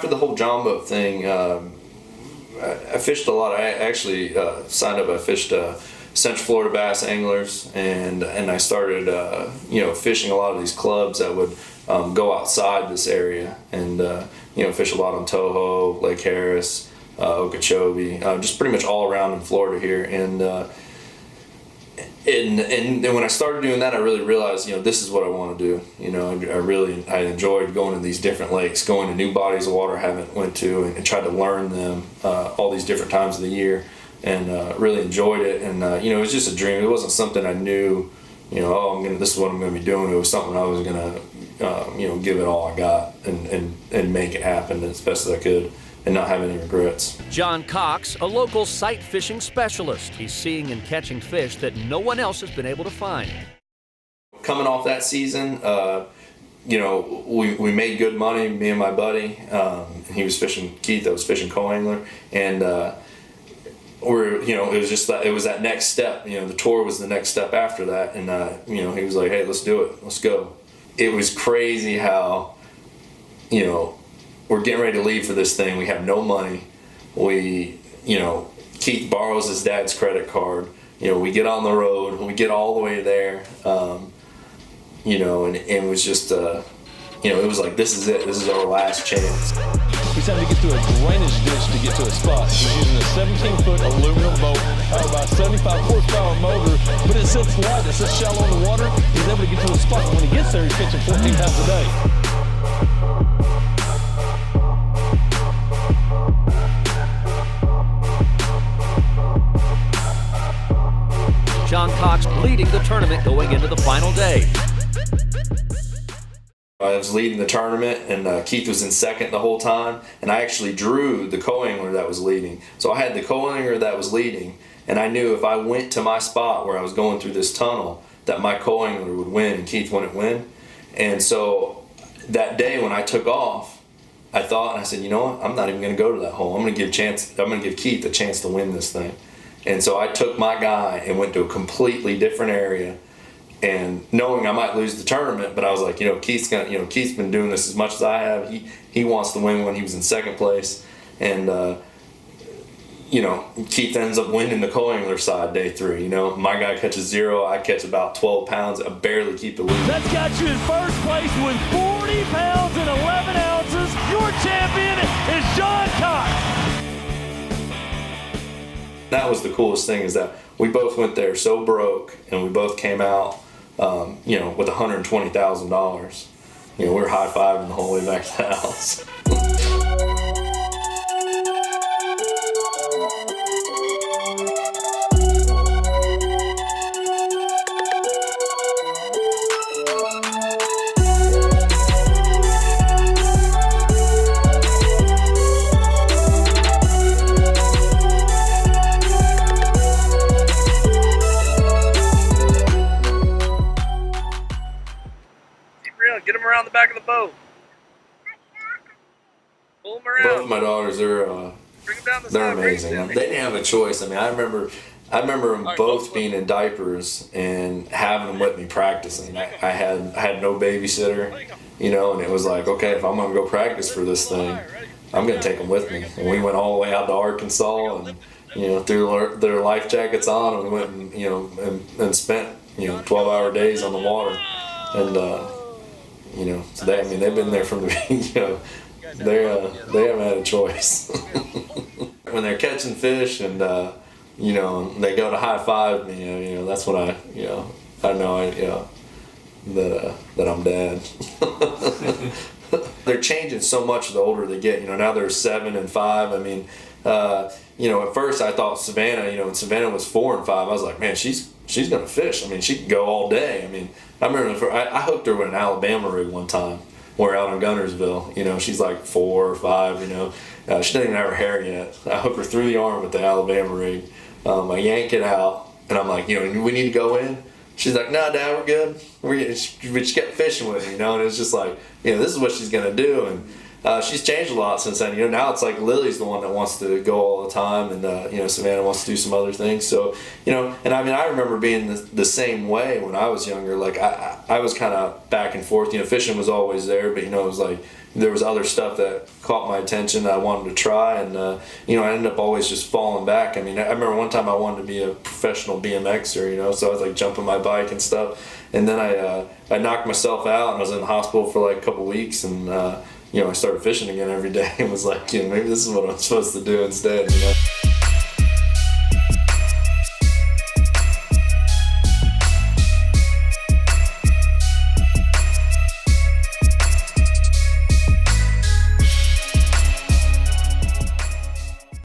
after the whole John boat thing, I fished a lot. I actually signed up. I fished Central Florida bass anglers, and I started fishing a lot of these clubs that would go outside this area, and fish a lot on Toho, Lake Harris, Okeechobee, just pretty much all around in Florida here. And then when I started doing that, I really realized, this is what I want to do. I enjoyed going to these different lakes, going to new bodies of water I haven't went to, and tried to learn them all these different times of the year, and really enjoyed it. And it was just a dream. It wasn't something I knew, this is what I'm going to be doing. It was something I was going to, give it all I got and make it happen as best as I could, and not have any regrets. John Cox, a local sight fishing specialist. He's seeing and catching fish that no one else has been able to find. Coming off that season, we made good money, me and my buddy. He was fishing, Keith, I was fishing co-angler, and it was that next step. The tour was the next step after that, and he was like, hey, let's do it, let's go. It was crazy how, we're getting ready to leave for this thing. We have no money. Keith borrows his dad's credit card. We get on the road. We get all the way there. And it was just, it was like, this is it. This is our last chance. He's having to get through a drainage ditch to get to a spot. He's using a 17-foot aluminum boat, powered by a 75 horsepower motor, but it sits light, it sits shallow in the water. He's able to get to a spot, and when he gets there, he's catching 14 pounds a day. John Cox leading the tournament going into the final day. I was leading the tournament, and Keith was in second the whole time, and I actually drew the co-angler that was leading. So I had the co-angler that was leading, and I knew if I went to my spot where I was going through this tunnel, that my co-angler would win and Keith wouldn't win. And so that day when I took off, I thought, and I said, you know what, I'm not even going to go to that hole. I'm going to give Keith a chance to win this thing. And so I took my guy and went to a completely different area, and knowing I might lose the tournament, but I was like, Keith's been doing this as much as I have. He wants to win when he was in second place, and Keith ends up winning the co-angler side day 3. My guy catches 0, I catch about 12 pounds. I barely keep the lead. That's got you in first place with 40 pounds and 11 ounces. Your champion is John Cox. That was the coolest thing, is that we both went there so broke, and we both came out, with $120,000. We were high-fiving the whole way back to the house. Get them around the back of the boat. Pull them around. Both my daughters, they're amazing. They didn't have a choice. I remember them both being in diapers and having them with me practicing. I had no babysitter, and it was like, okay, if I'm gonna go practice for this thing, I'm gonna take them with me. And we went all the way out to Arkansas, and threw their life jackets on, and we went and spent 12-hour days on the water, and. So they've been there from the beginning. They haven't had a choice. When they're catching fish and they go to high five me, that's when I know that I'm dad. They're changing so much the older they get. Now they're 7 and 5. At first I thought Savannah, when Savannah was 4 and 5, I was like, man, she's gonna fish. She can go all day. I remember I hooked her with an Alabama rig one time. We're out in Guntersville. She's like 4 or 5. She doesn't even have her hair yet. I hook her through the arm with the Alabama rig. I yank it out, and I'm like, we need to go in. She's like, no, Dad, we're good. We just kept fishing with me, and it was just like, this is what she's gonna do. And she's changed a lot since then. Now it's like Lily's the one that wants to go all the time, and Savannah wants to do some other things. So, and I remember being the same way when I was younger. Like I was kind of back and forth. Fishing was always there, but it was like, there was other stuff that caught my attention that I wanted to try, and you know, I ended up always just falling back. I mean, I remember one time I wanted to be a professional BMXer, you know, so I was like jumping my bike and stuff, and then I knocked myself out, and I was in the hospital for like a couple weeks, and you know, I started fishing again every day and was like, you know, maybe this is what I'm supposed to do instead, you know.